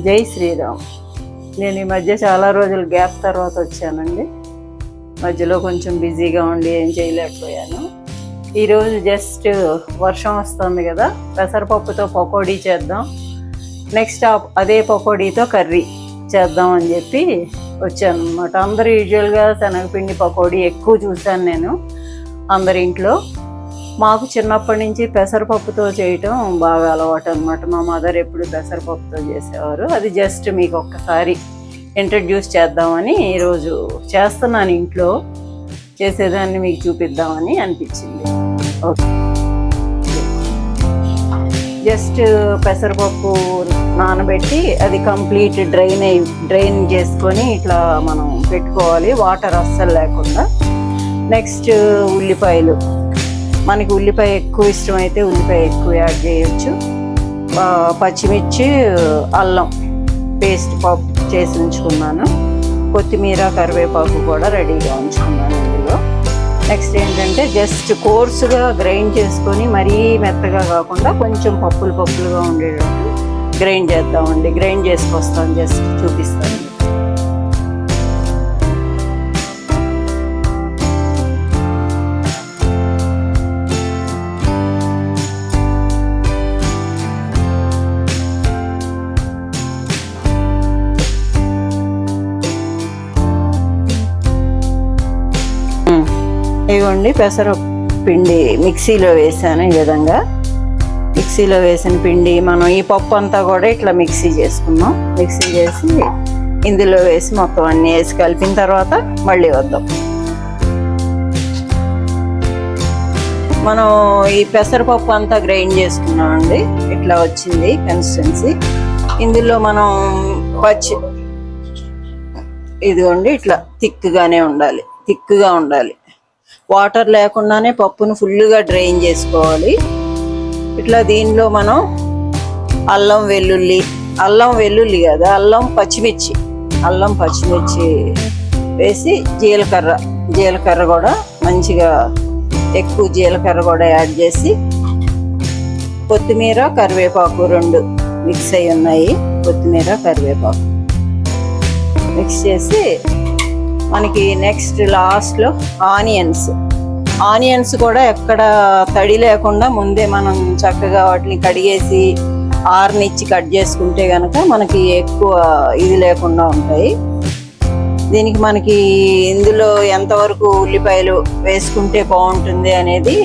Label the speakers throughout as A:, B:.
A: జై శ్రీరామ్. నేను ఈ మధ్య చాలా రోజులు గ్యాప్ తర్వాత వచ్చానండి. మధ్యలో కొంచెం బిజీగా ఉండి ఏం చేయలేకపోయాను. ఈరోజు జస్ట్ వర్షం వస్తుంది కదా, పెసరపప్పుతో పకోడీ చేద్దాం, నెక్స్ట్ అదే పకోడీతో కర్రీ చేద్దాం అని చెప్పి వచ్చాను అనమాట. అందరూ యూజువల్గా శనగపిండి పకోడీ ఎక్కువ చూశాను నేను అందరి ఇంట్లో. మాకు చిన్నప్పటి నుంచి పెసరపప్పుతో చేయటం బాగా అలవాటు అనమాట. మా మదర్ ఎప్పుడు పెసరపప్పుతో చేసేవారు. అది జస్ట్ మీకు ఒక్కసారి ఇంట్రడ్యూస్ చేద్దామని ఈరోజు చేస్తున్నాను. ఇంట్లో చేసేదాన్ని మీకు చూపిద్దామని అనిపించింది. ఓకే, జస్ట్ పెసరపప్పు నానబెట్టి అది కంప్లీట్ డ్రైన్ చేసుకొని ఇట్లా మనం పెట్టుకోవాలి, వాటర్ అస్సలు లేకుండా. నెక్స్ట్ ఉల్లిపాయలు, మనకి ఉల్లిపాయ ఎక్కువ ఇష్టమైతే ఉల్లిపాయ ఎక్కువ యాడ్ చేయొచ్చు. పచ్చిమిర్చి, అల్లం పేస్ట్ చేసి ఉంచుకున్నాను. కొత్తిమీర, కరివేపాకు కూడా రెడీగా ఉంచుకున్నాను ఇందులో. నెక్స్ట్ ఏంటంటే జస్ట్ కోర్సుగా గ్రైండ్ చేసుకొని, మరీ మెత్తగా కాకుండా కొంచెం పప్పులుగా ఉండేటట్టు గ్రైండ్ చేద్దామండి. గ్రైండ్ చేసుకొస్తాను, జస్ట్ చూపిస్తాను. ఇవ్వండి, పెసరపిండి మిక్సీలో వేసాను. ఈ విధంగా మిక్సీలో వేసిన పిండి మనం ఈ పప్పు అంతా కూడా ఇట్లా మిక్సీ చేసుకున్నాం. మిక్సీ చేసి ఇందులో వేసి మొత్తం అన్నీ వేసి కలిపిన తర్వాత మళ్ళీ వద్దాం. మనం ఈ పెసరపప్పు అంతా గ్రైండ్ చేసుకున్నామండి. ఇట్లా వచ్చింది కన్సిస్టెన్సీ. ఇందులో మనం ఇదిగోండి, ఇట్లా థిక్గా ఉండాలి. వాటర్ లేకుండానే పప్పును ఫుల్గా డ్రైన్ చేసుకోవాలి. ఇట్లా దీనిలో మనం అల్లం వెల్లుల్లి కదా, అల్లం పచ్చిమిర్చి వేసి జీలకర్ర కూడా మంచిగా ఎక్కువ జీలకర్ర కూడా యాడ్ చేసి, కొత్తిమీర, కరివేపాకు రెండు మిక్స్ అయి ఉన్నాయి. కొత్తిమీర, కరివేపాకు మిక్స్ చేసి మనకి నెక్స్ట్ లాస్ట్లో ఆనియన్స్ కూడా ఎక్కడ తడి లేకుండా ముందే మనం చక్కగా వాటిని కడిగేసి ఆరనిచ్చి కట్ చేసుకుంటే కనుక మనకి ఎక్కువ ఇది లేకుండా ఉంటాయి. దీనికి మనకి ఇందులో ఎంతవరకు ఉల్లిపాయలు వేసుకుంటే బాగుంటుంది అనేది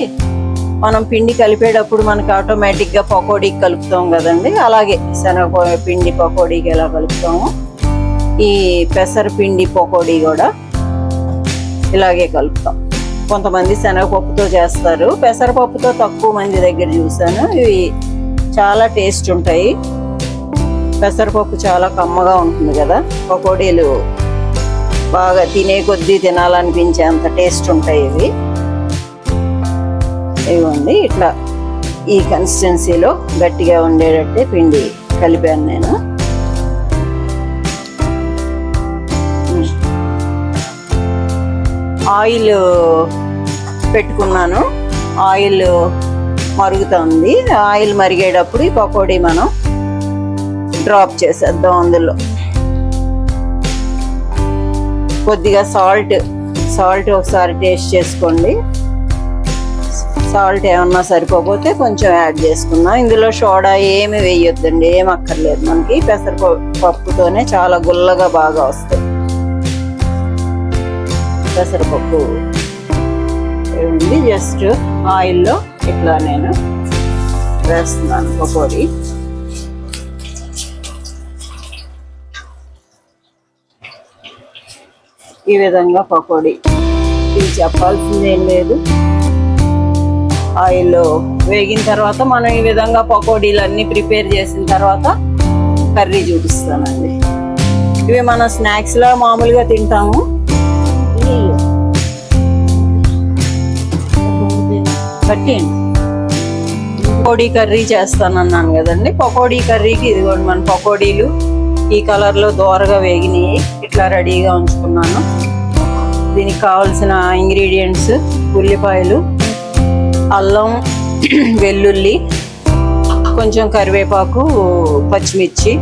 A: మనం పిండి కలిపేటప్పుడు మనకి ఆటోమేటిక్గా పకోడీకి కలుపుతాం కదండి. అలాగే శనగపిండి పకోడీకి ఎలా కలుపుతామో ఈ పెసరపిండి పకోడీ కూడా ఇలాగే కలుపుతాం. కొంతమంది శనగపప్పుతో చేస్తారు, పెసరపప్పుతో తక్కువ మంది దగ్గర చూసాను. ఇవి చాలా టేస్ట్ ఉంటాయి. పెసరపప్పు చాలా కమ్మగా ఉంటుంది కదా, పకోడీలు బాగా తినే కొద్దీ తినాలనిపించే అంత టేస్ట్ ఉంటాయి ఇవి. ఇవ్వండి, ఇట్లా ఈ కన్సిస్టెన్సీలో గట్టిగా ఉండేటట్టే పిండి కలిపాను నేను. ఆయిల్ పెట్టుకున్నాను, ఆయిల్ మరుగుతుంది. ఆయిల్ మరిగేటప్పుడు ఈ పకోడీ మనం డ్రాప్ చేసేద్దాం. అందులో కొద్దిగా సాల్ట్ ఒకసారి టేస్ట్ చేసుకోండి. సాల్ట్ ఏమన్నా సరిపోతే కొంచెం యాడ్ చేసుకుందాం. ఇందులో సోడా ఏమి వేయొద్దండి, ఏం అక్కర్లేదు. మనకి పెసరపప్పుతోనే చాలా గుల్లగా బాగా వస్తాయి. పెసరపప్పు జస్ట్ ఆయిల్లో ఇట్లా నేను వేస్తున్నాను పకోడీ. ఈ విధంగా పకోడీ ఇది చెప్పాల్సింది ఏం లేదు. ఆయిల్లో వేగిన తర్వాత మనం ఈ విధంగా పకోడీలు అన్నీ ప్రిపేర్ చేసిన తర్వాత కర్రీ చూపిస్తానండి. ఇవి మనం స్నాక్స్లా మామూలుగా తింటాము. పకోడీ కర్రీ చేస్తానన్నాను కదండి. పకోడీ కర్రీకి ఇదిగోండి, మన పకోడీలు ఈ కలర్లో దోరగా వేగినాయి. ఇట్లా రెడీగా ఉంచుకున్నాను. దీనికి కావాల్సిన ఇంగ్రీడియంట్స్ ఉల్లిపాయలు, అల్లం, వెల్లుల్లి, కొంచెం కరివేపాకు, పచ్చిమిర్చి,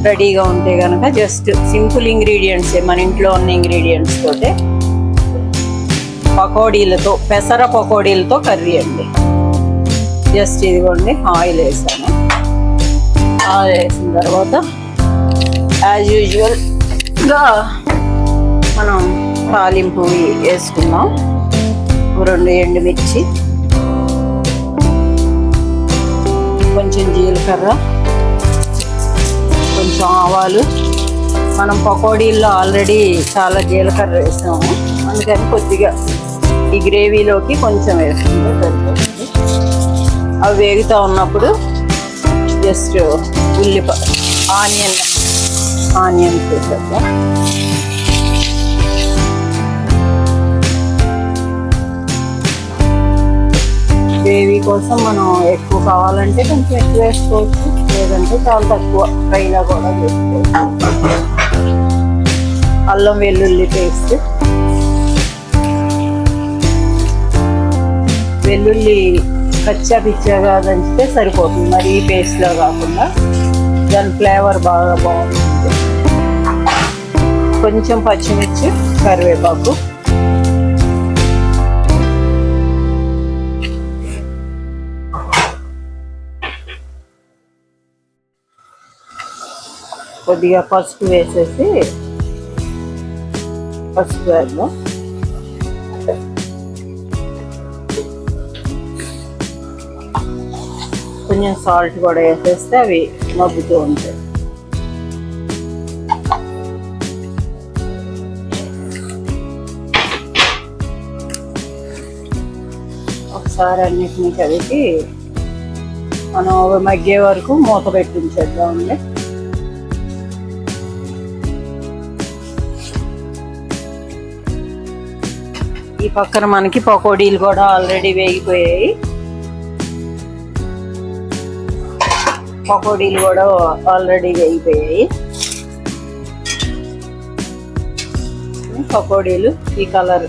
A: రెడీగా ఉంటే కనుక జస్ట్ సింపుల్ ఇంగ్రీడియంట్స్ మన ఇంట్లో ఉన్న ఇంగ్రీడియంట్స్ తోటే పకోడీలతో పెసర పకోడీలతో కర్రీ అండి. జస్ట్ ఇదిగోండి ఆయిల్ వేసాను. ఆయిల్ వేసిన తర్వాత యాజ్ యూజువల్గా మనం తాలింపు వేసుకుందాం. 2 ఎండుమిర్చి, కొంచెం జీలకర్ర, కొంచెం ఆవాలు. మనం పకోడీల్లో ఆల్రెడీ చాలా జీలకర్ర వేసాము, అందుకని కొద్దిగా ఈ గ్రేవీలోకి కొంచెం వేసుకుంటే సరిపోతుంది. అవి వేగుతూ ఉన్నప్పుడు జస్ట్ ఆనియన్ వేసేద్దాం. గ్రేవీ కోసం మనం ఎక్కువ కావాలంటే కొంచెం ఎక్కువ వేసుకోవచ్చు, లేదంటే చాలా తక్కువ ఫ్రైలా కూడా వేసుకోవచ్చు. అల్లం వెల్లుల్లి పేస్ట్, వెల్లుల్లి కచ్చా పిచ్చాగా దంచితే సరిపోతుంది, మరి ఈ పేస్ట్లో కాకుండా. దాని ఫ్లేవర్ బాగా బాగుంటుంది. కొంచెం పచ్చిమిర్చి, కరివేపాకు, కొద్దిగా పసుపు వేసేసి పసుపు వేద్దాం. కొంచెం సాల్ట్ కూడా వేసేస్తే అవి మగ్గుతూ ఉంటాయి. ఒకసారి అన్నిటినీ కలిపి మనం మగ్గే వరకు మూత పెట్టి ఉంచేద్దామండి. ఈ పక్కన మనకి పకోడీలు కూడా ఆల్రెడీ వేగిపోయాయి. పకోడీలు ఈ కలర్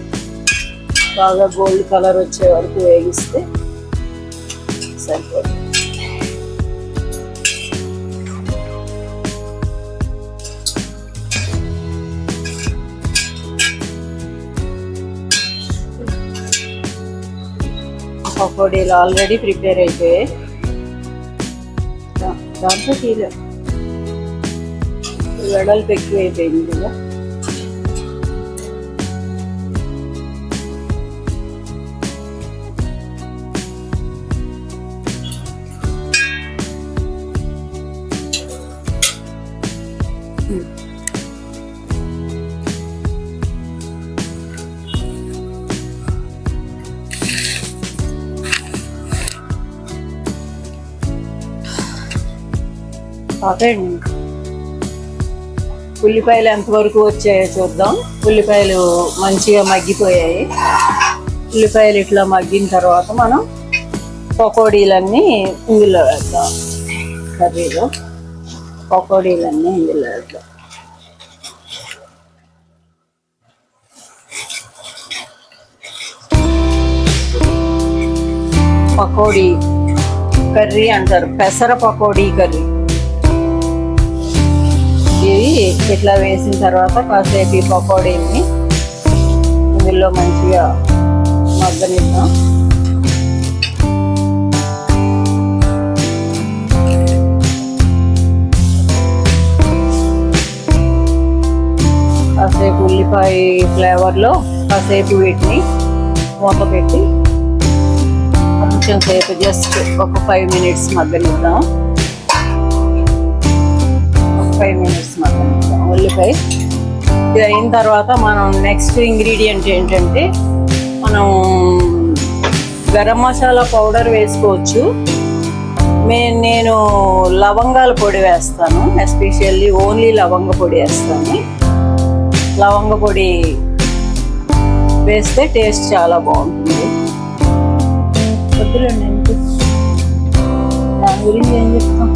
A: బాగా గోల్డ్ కలర్ వచ్చే వరకు వేగిస్తే సరిపోతుంది. పకోడీలు ఆల్రెడీ ప్రిపేర్ అయిపోయాయి. దాంట్లో తీలే వెడల్పు ఎక్కువ అయిపోయింది కదా. ఆపండి. ఉల్లిపాయలు ఎంతవరకు వచ్చాయో చూద్దాం. ఉల్లిపాయలు మంచిగా మగ్గిపోయాయి. ఉల్లిపాయలు ఇట్లా మగ్గిన తర్వాత మనం పకోడీలన్నీ ఇందులో వేద్దాం. కర్రీలో పకోడీలన్నీ ఇందులో వేద్దాం. పకోడీ కర్రీ అంటారు, పెసర పకోడీ కర్రీ. ఇవి ఇట్లా వేసిన తర్వాత కాసేపు ఈ పకోడీని ఇందులో మంచిగా మగ్గనిద్దాం. కాసేపు ఉల్లిపాయ ఫ్లేవర్లో కాసేపు వీటిని మూత పెట్టి కొంచెం సేపు జస్ట్ ఒక 5 minutes మగ్గనిద్దాం. 5 minutes మగ్గనిద్దాం ఉల్లిపాయ. ఇది అయిన తర్వాత మనం నెక్స్ట్ ఇంగ్రీడియంట్ ఏంటంటే మనం గరం మసాలా పౌడర్ వేసుకోవచ్చు. నేను లవంగాల పొడి వేస్తాను, ఎస్పెషల్లీ ఓన్లీ లవంగ పొడి వేస్తాను. లవంగ పొడి వేస్తే టేస్ట్ చాలా బాగుంటుంది. వద్దులేండి, దాని గురించి ఏం చెప్తాం.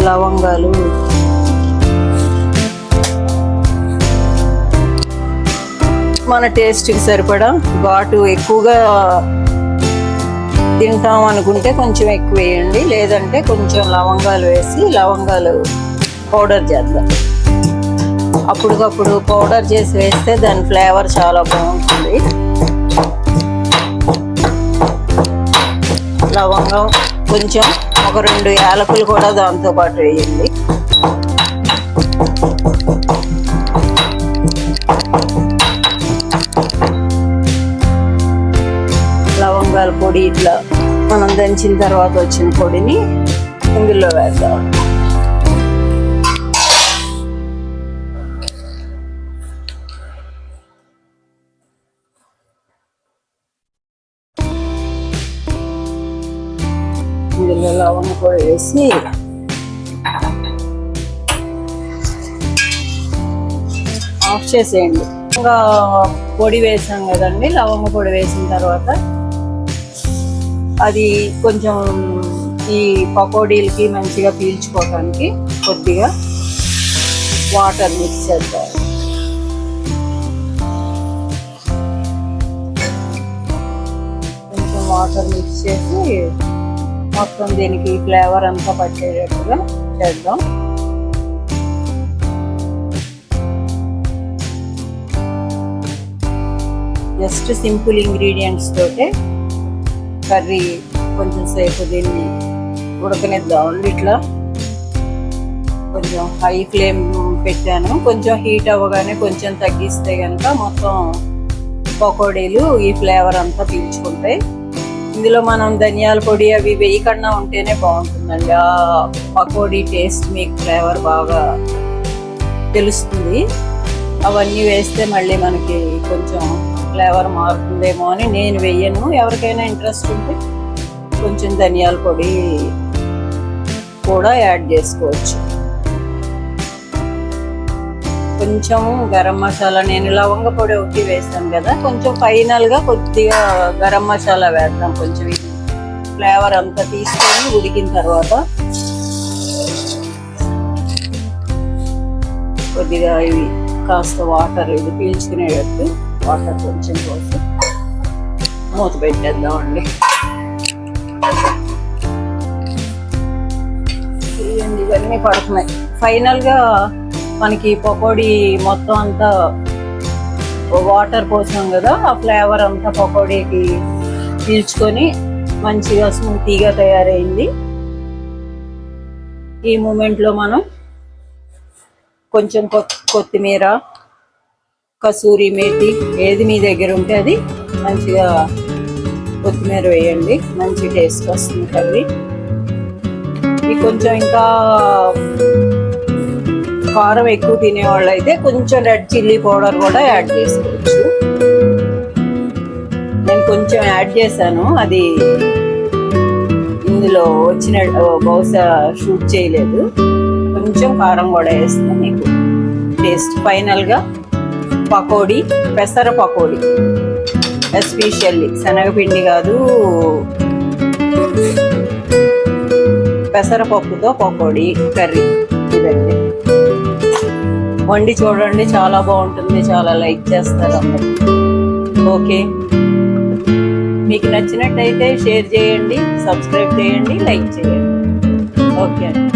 A: లవంగాలు మన టేస్ట్కి సరిపడా ఘాటు ఎక్కువగా తింటాం అనుకుంటే కొంచెం ఎక్కువ వేయండి, లేదంటే కొంచెం లవంగాలు వేసి లవంగాలు పౌడర్ చేద్దాం. అప్పటికప్పుడు పౌడర్ చేసి వేస్తే దాని ఫ్లేవర్ చాలా బాగుంటుంది. లవంగం కొంచెం ఒక 2 యాలకులు కూడా దాంతో పాటు వేయండి. లవంగాల పొడి ఇట్లా మనం దంచిన తర్వాత వచ్చిన పొడిని ఇందులో వేద్దాం. ఇందులో లవంగ పొడి వేసి ఆఫ్ చేసేయండి. ఇంకా పొడి వేసాం కదండి, లవంగ పొడి వేసిన తర్వాత అది కొంచెం ఈ పకోడీలకి మంచిగా పీల్చుకోవడానికి కొద్దిగా వాటర్ మిక్స్ చేద్దాం. కొంచెం వాటర్ మిక్స్ చేసి మొత్తం దీనికి ఫ్లేవర్ అంతా పట్టేటట్టుగా చేద్దాం. జస్ట్ సింపుల్ ఇంగ్రీడియంట్స్ తోటే కర్రీ కొంచెం సేపు దీన్ని ఉడకనిద్దామండి. ఇట్లా కొంచెం హై ఫ్లేమ్ పెట్టాను, కొంచెం హీట్ అవ్వగానే కొంచెం తగ్గిస్తే కనుక మొత్తం పకోడీలు ఈ ఫ్లేవర్ అంతా పీల్చుకుంటాయి. ఇందులో మనం ధనియాల పొడి అవి వేయకుండా ఉంటేనే బాగుంటుందండి. ఆ పకోడీ టేస్ట్ మీకు ఫ్లేవర్ బాగా తెలుస్తుంది. అవన్నీ వేస్తే మళ్ళీ మనకి కొంచెం ఫ్లేవర్ మారుతుందేమో అని నేను వేయను. ఎవరికైనా ఇంట్రెస్ట్ ఉంటే కొంచెం ధనియాల పొడి కూడా యాడ్ చేసుకోవచ్చు. కొంచెం గరం మసాలా, నేను లవంగ పొడి ఒకటి వేసాను కదా, కొంచెం ఫైనల్గా కొద్దిగా గరం మసాలా వేద్దాం. కొంచెం ఫ్లేవర్ అంతా తీసుకొని ఉడికిన తర్వాత కొద్దిగా ఇవి కాస్త వాటర్ ఇది పీల్చుకునేటట్టు వాటర్ కొంచెం పోసి మూత పెట్టేద్దామండి. ఇవన్నీ పడుతున్నాయి. ఫైనల్గా మనకి పకోడీ మొత్తం అంతా వాటర్ పోసాం కదా, ఆ ఫ్లేవర్ అంతా పకోడీకి పీల్చుకొని మంచిగా స్మూతీగా తయారైంది. ఈ మూమెంట్లో మనం కొంచెం కొత్తిమీర, కసూరి మేతి ఏది మీ దగ్గర ఉంటే అది మంచిగా కొత్తిమీర వేయండి, మంచి టేస్ట్ వస్తుంది కర్రీ. ఇది కొంచెం ఇంకా కారం ఎక్కువ తినేవాళ్ళు అయితే కొంచెం రెడ్ చిల్లీ పౌడర్ కూడా యాడ్ చేసుకోవచ్చు. నేను కొంచెం యాడ్ చేశాను, అది ఇందులో వచ్చిన బహుశా షూట్ చేయలేదు. కొంచెం కారం కూడా వేస్తే మీకు టేస్ట్. ఫైనల్గా పకోడీ, పెసర పకోడీ, ఎస్పెషల్లీ శనగపిండి కాదు, పెసరపప్పుతో పకోడీ కర్రీ. ఇదండి, వండి చూడండి, చాలా బాగుంటుంది, చాలా లైక్ చేస్తారు అందరూ. ఓకే, మీకు నచ్చినట్టయితే షేర్ చేయండి, సబ్స్క్రైబ్ చేయండి, లైక్ చేయండి. ఓకే అండి.